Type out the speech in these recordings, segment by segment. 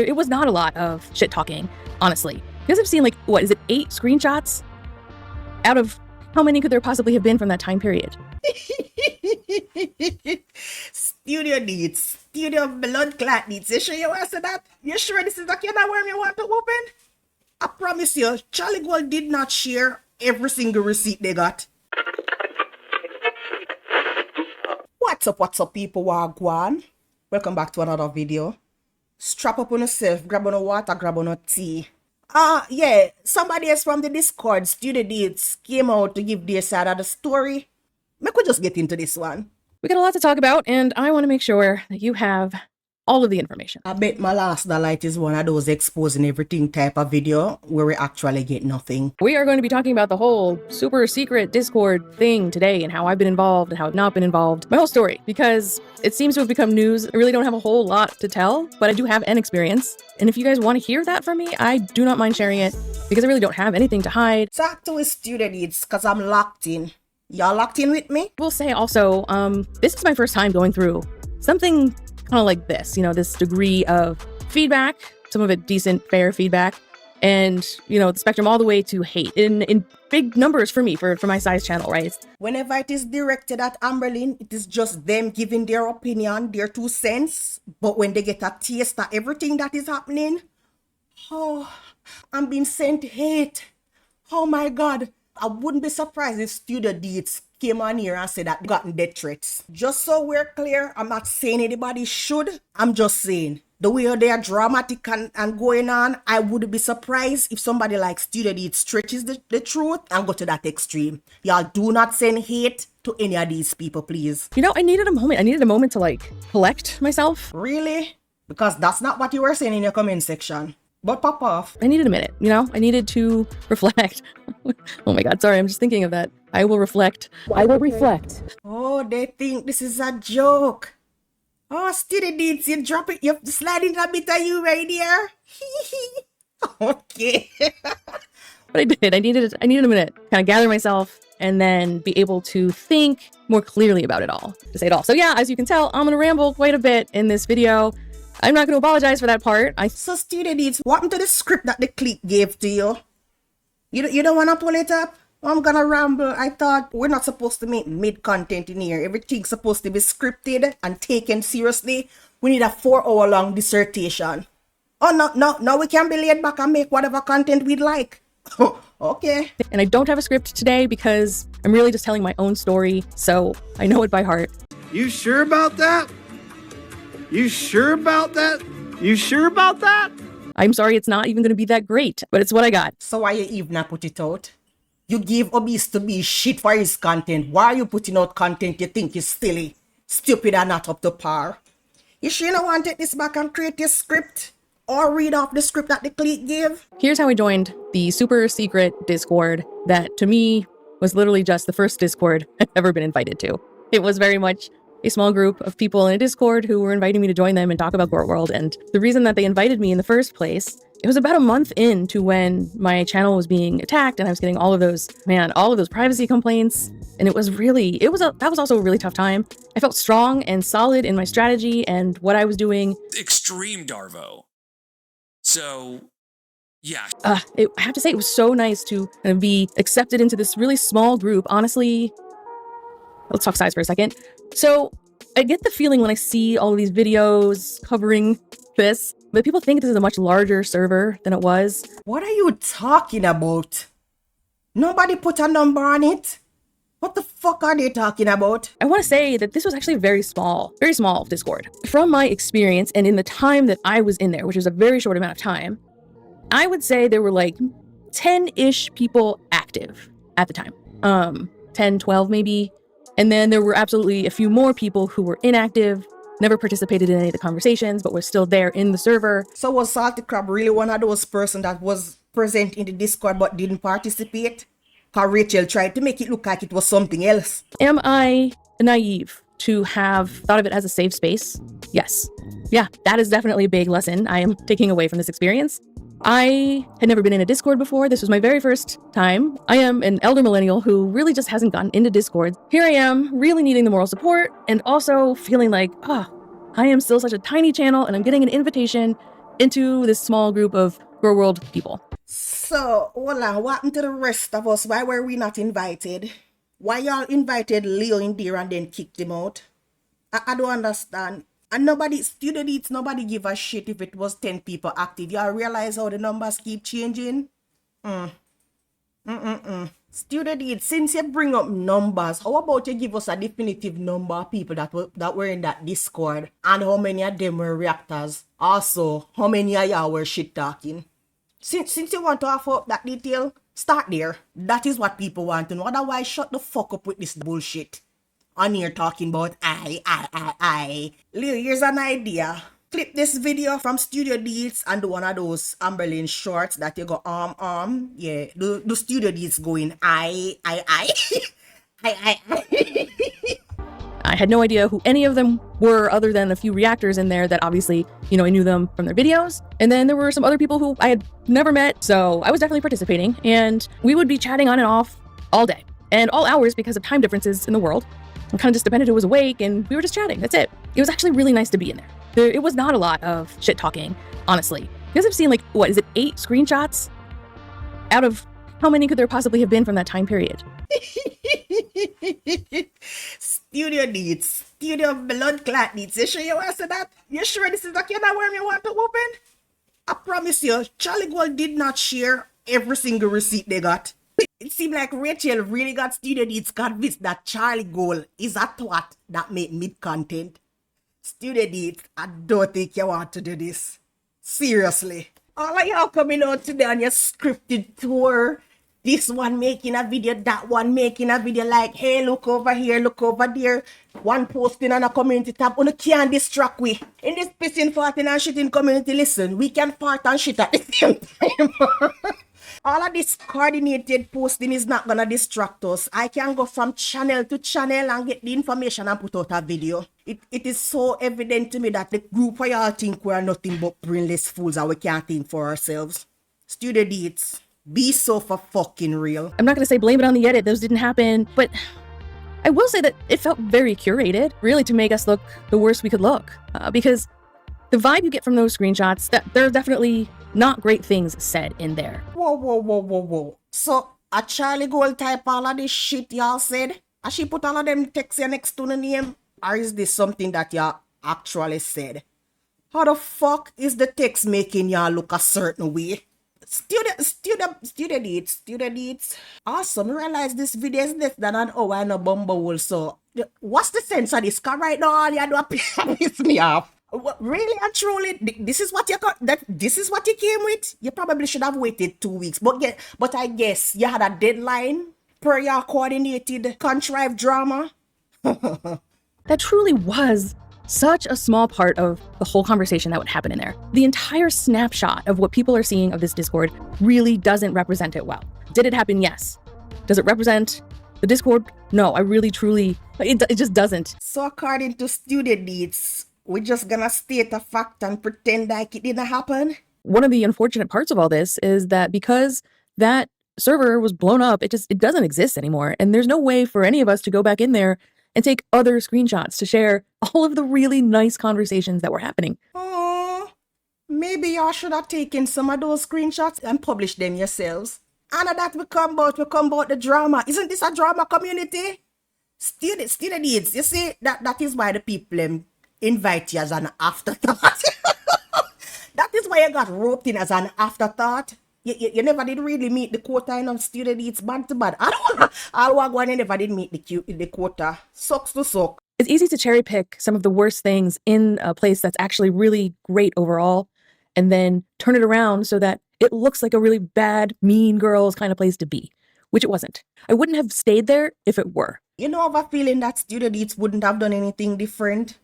it was not a lot of shit talking, honestly. Because I've seen, like, what is it, 8 screenshots out of how many could there possibly have been from that time period? Studio Deetz, studio blood clot Deetz. You sure you want to say that? You sure this is the kind of worm you want to open? I promise you, Charlie Gold did not share every single receipt they got. What's up, people? Wagwan. Welcome back to another video. Strap up on yourself, grab on a water, grab on a tea. Yeah, somebody else from the Discord, Studio Deetz, came out to give their side of the story. Maybe we just get into this one. We got a lot to talk about, and I want to make sure that you have all of the information. I bet my last light is one of those exposing everything type of video where we actually get nothing. We are going to be talking about the whole super secret Discord thing today and how I've been involved and how I've not been involved. My whole story, because it seems to have become news. I really don't have a whole lot to tell, but I do have an experience. And if you guys want to hear that from me, I do not mind sharing it because I really don't have anything to hide. Talk to a student Deetz because I'm locked in. Y'all locked in with me? We'll say also, this is my first time going through something kind of like this, this degree of feedback, some of it decent, fair feedback, and, the spectrum all the way to hate in big numbers for me, for my size channel, right? Whenever it is directed at amberlynn, it is just them giving their opinion, their 2 cents. But when they get a taste of everything that is happening, I'm being sent hate. Oh my God. I wouldn't be surprised if Studio Deetz came on here and said that they gotten death threats. Just so we're clear, I'm not saying anybody should. I'm just saying the way they are dramatic and going on, I wouldn't be surprised if somebody like Studio Deetz stretches the truth and go to that extreme. Y'all do not send hate to any of these people, please. I needed a moment. I needed a moment to collect myself. Really? Because that's not what you were saying in your comment section. But pop off. I needed a minute, I needed to reflect. Oh my God, sorry, I'm just thinking of that. I will reflect. I will reflect. Oh, they think this is a joke. Oh, Studio Deetz, you drop it, you slide in a bit of you right there. Okay. But I did. I needed a minute, kind of gather myself, and then be able to think more clearly about it all, to say it all. So yeah, as you can tell, I'm gonna ramble quite a bit in this video. I'm not going to apologize for that part. So Studio Deetz, what happened to the script that the clique gave to you? You don't want to pull it up? I'm going to ramble. I thought we're not supposed to make mid-content in here. Everything's supposed to be scripted and taken seriously. We need a 4-hour-long dissertation. Oh, no, we can be laid back and make whatever content we'd like. Okay. And I don't have a script today because I'm really just telling my own story, so I know it by heart. You sure about that? You sure about that? You sure about that? I'm sorry, it's not even going to be that great, but it's what I got. So why you even not put it out? You give Obese to be shit for his content. Why are you putting out content you think is silly, stupid, and not up to par? You sure you don't want to take this back and create your script? Or read off the script that the clique gave? Here's how I joined the super secret Discord that, to me, was literally just the first Discord I've ever been invited to. It was very much a small group of people in a Discord who were inviting me to join them and talk about Gorl World. And the reason that they invited me in the first place, it was about a month into when my channel was being attacked and I was getting all of those privacy complaints. And that was also a really tough time. I felt strong and solid in my strategy and what I was doing. Extreme Darvo. So, yeah. I have to say, it was so nice to be accepted into this really small group. Honestly, let's talk size for a second. So I get the feeling when I see all of these videos covering this, but people think this is a much larger server than it was. What are you talking about? Nobody put a number on it. What the fuck are they talking about? I want to say that this was actually a very small Discord. From my experience and in the time that I was in there, which was a very short amount of time, I would say there were like 10-ish people active at the time. 10, 12 maybe. And then there were absolutely a few more people who were inactive, never participated in any of the conversations, but were still there in the server. So was Salty Crab really one of those persons that was present in the Discord but didn't participate? Because Rachel tried to make it look like it was something else. Am I naive to have thought of it as a safe space? Yes. Yeah, that is definitely a big lesson I am taking away from this experience. I had never been in a Discord before. This was my very first time. I am an elder millennial who really just hasn't gotten into Discord. Here I am, really needing the moral support and also feeling like, I am still such a tiny channel and I'm getting an invitation into this small group of Grow World people. So, hold on, what happened to the rest of us? Why were we not invited? Why y'all invited Leo in there and then kicked him out? I don't understand. And student Deetz, nobody give a shit if it was 10 people active. Y'all realize how the numbers keep changing? Student Deetz, since you bring up numbers, how about you give us a definitive number of people that were in that Discord and how many of them were reactors? Also, how many of y'all were shit talking? Since you want to offer up that detail, start there. That is what people want to know. Otherwise, shut the fuck up with this bullshit. On here talking about I. Leo, here's an idea. Clip this video from Studio Deetz and do one of those amberlynn shorts that you go Yeah, the Studio Deetz going I. I had no idea who any of them were other than a few reactors in there that obviously, I knew them from their videos. And then there were some other people who I had never met. So I was definitely participating, and we would be chatting on and off all day and all hours because of time differences in the world. It kind of just depended who was awake, and we were just chatting. That's it. It was actually really nice to be in there. It was not a lot of shit talking, honestly. You guys have seen 8 screenshots? Out of how many could there possibly have been from that time period? Studio Deetz, Studio Blood Clot Deetz. You sure you want to say that? You sure this is the kind of worm you want to open? I promise you, Charlie Gold did not share every single receipt they got. It seemed like Rachel really got Studio Deetz convinced that Charlie Gold is a twat that make mid content. Studio Deetz, I don't think you want to do this. Seriously. All of y'all coming out today on your scripted tour. This one making a video, that one making a video, like, hey, look over here, look over there. One posting on a community tab. You can't distract we. In this pissing, farting and shitting community, listen, we can fart and shit at the same time. All of this coordinated posting is not gonna distract us. I can go from channel to channel and get the information and put out a video. It is so evident to me that the group of y'all think we are nothing but brainless fools and we can't think for ourselves. Studio Deetz, be so for fucking real. I'm not gonna say blame it on the edit. Those didn't happen, but I will say that it felt very curated, really, to make us look the worst we could look. Because the vibe you get from those screenshots, that there are definitely not great things said in there. Whoa. So, a Charlie Gold type all of this shit y'all said? Has she put all of them texts here next to the name? Or is this something that y'all actually said? How the fuck is the text making y'all look a certain way? Studio Deetz. Awesome, I realize this video is less than an hour and a bumble. So, what's the sense of this? Cause right now all you do is piss me off. Really and truly, this is what you came with? You probably should have waited 2 weeks. But I guess you had a deadline per your coordinated contrived drama. That truly was such a small part of the whole conversation that would happen in there. The entire snapshot of what people are seeing of this Discord really doesn't represent it well. Did it happen? Yes. Does it represent the Discord? No, I really, truly, it just doesn't. So according to Studio Deetz, we're just gonna state a fact and pretend like it didn't happen? One of the unfortunate parts of all this is that because that server was blown up, it doesn't exist anymore. And there's no way for any of us to go back in there and take other screenshots to share all of the really nice conversations that were happening. Oh, maybe y'all should have taken some of those screenshots and published them yourselves. And that we come about the drama. Isn't this a drama community? Studio Deetz, you see, that is why the people invite you as an afterthought. That is why you got roped in as an afterthought. You never did really meet the quota in Studio Deetz, bad to bad. All one never did meet the quota. Sucks to suck. It's easy to cherry pick some of the worst things in a place that's actually really great overall, and then turn it around so that it looks like a really bad, mean girls kind of place to be, which it wasn't. I wouldn't have stayed there if it were. You know, I have a feeling that Studio Deetz wouldn't have done anything different.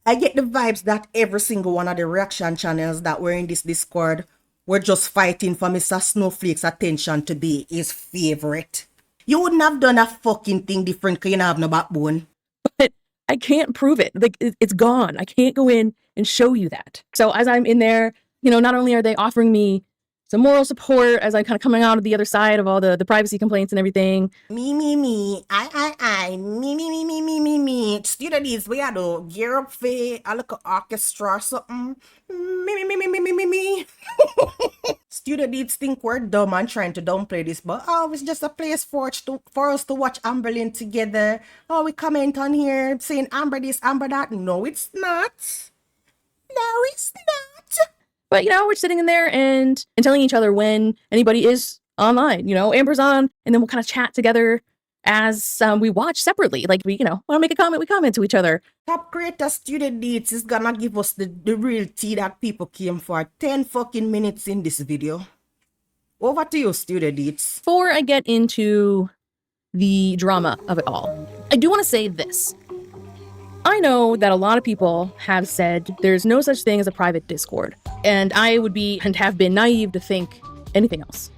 I get the vibes that every single one of the reaction channels that were in this Discord were just fighting for Mr. Snowflake's attention to be his favorite. You wouldn't have done a fucking thing different because you don't have no backbone. But I can't prove it. Like, it's gone. I can't go in and show you that. So as I'm in there, not only are they offering me some moral support as I'm kind of coming out of the other side of all the privacy complaints and everything. Me, I, me. Student Deetz, we had to gear up for a little orchestra or something. Me. Student Deetz think we're dumb and trying to downplay this, but it's just a place for us to watch Amberlynn together. Oh, we comment on here saying Amber this, Amber that. No, it's not. No, it's not. But, we're sitting in there and telling each other when anybody is online. Amber's on, and then we'll kind of chat together as we watch separately. Like, we, want to make a comment, we comment to each other. Top creator Student Deetz is gonna give us the real tea that people came for. 10 fucking minutes in this video. Over to you, Student Deetz. Before I get into the drama of it all, I do want to say this. I know that a lot of people have said there's no such thing as a private Discord, and I would be and have been naive to think anything else.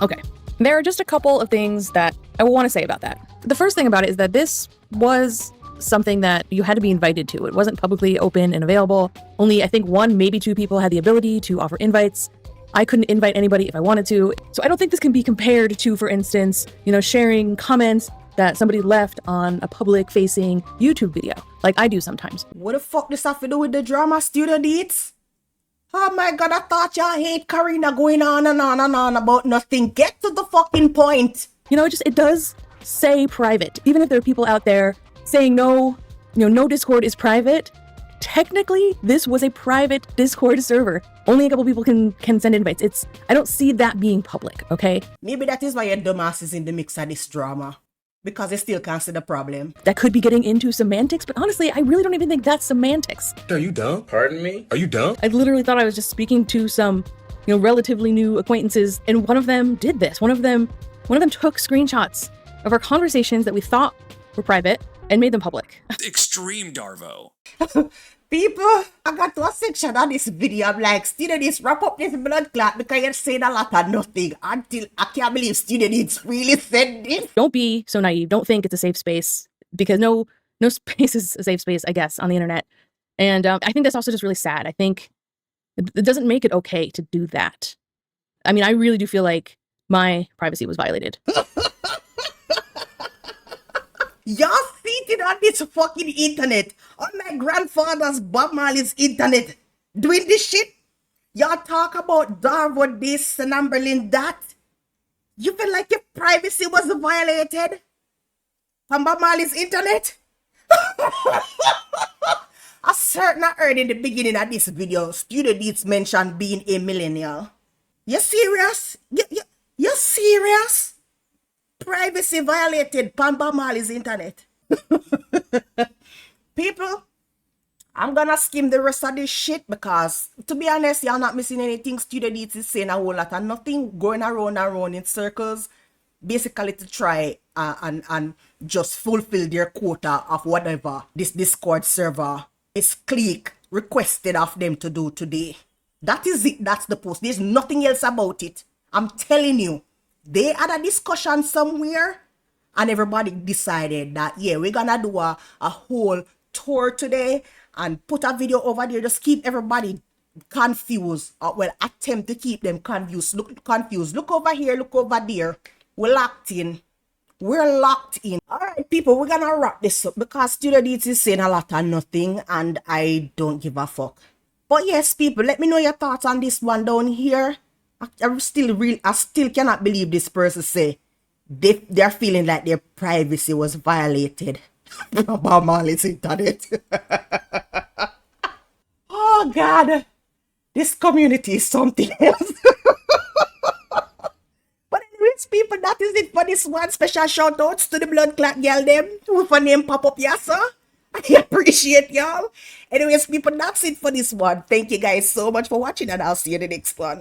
Okay, there are just a couple of things that I want to say about that. The first thing about it is that this was something that you had to be invited to. It wasn't publicly open and available. Only, I think, 1, maybe 2 people had the ability to offer invites. I couldn't invite anybody if I wanted to. So I don't think this can be compared to, for instance, sharing comments that somebody left on a public-facing YouTube video, like I do sometimes. What the fuck does have to do with the drama, Student Deetz? Oh my god, I thought y'all hate Karina going on and on and on about nothing. Get to the fucking point. It does say private. Even if there are people out there saying no Discord is private, technically this was a private Discord server. Only a couple people can send invites. I don't see that being public, okay? Maybe that is why your dumbass is in the mix of this drama. Because they still can't see the problem. That could be getting into semantics, but honestly, I really don't even think that's semantics. Are you dumb? Pardon me? Are you dumb? I literally thought I was just speaking to some, relatively new acquaintances, and one of them did this. One of them took screenshots of our conversations that we thought were private and made them public. Extreme Darvo. People, I got to a section of this video. I'm like, Student Deetz, wrap up this blood clot because you're saying a lot of nothing until I can't believe Student Deetz really said this. Don't be so naive. Don't think it's a safe space, because no space is a safe space, I guess, on the internet. And I think that's also just really sad. I think it doesn't make it okay to do that. I mean, I really do feel like my privacy was violated. Y'all seated on this fucking internet, on my grandfather's Bob Marley's internet, doing this shit. Y'all talk about Darvo this and Amberlynn that. You feel like your privacy was violated on Bob Marley's internet? I certainly heard in the beginning of this video, Student Deetz mentioned being a millennial. You serious? You serious? Privacy violated on Bob Marley's internet. People, I'm gonna skim the rest of this shit because, to be honest, y'all not missing anything. Student Deetz is saying a whole lot of nothing, going around in circles, basically to try and just fulfill their quota of whatever this Discord server is clique requested of them to do today. That is it. That's the post. There's nothing else about it. I'm telling you. They had a discussion somewhere and everybody decided that, yeah, we're gonna do a whole tour today and put a video over there. Just keep everybody confused. Attempt to keep them confused. Look over here, look over there. We're locked in. All right, people, we're gonna wrap this up because Student Deetz is saying a lot of nothing and I don't give a fuck. But yes, people, let me know your thoughts on this one down here. I still cannot believe this person say they're feeling like their privacy was violated about Marley's internet. Oh God, this community is something else. But anyways, people, that is it for this one. Special shout outs to the blood clot girl them with a name pop up, yes sir. I appreciate y'all. Anyways, people, that's it for this one. Thank you guys so much for watching and I'll see you in the next one.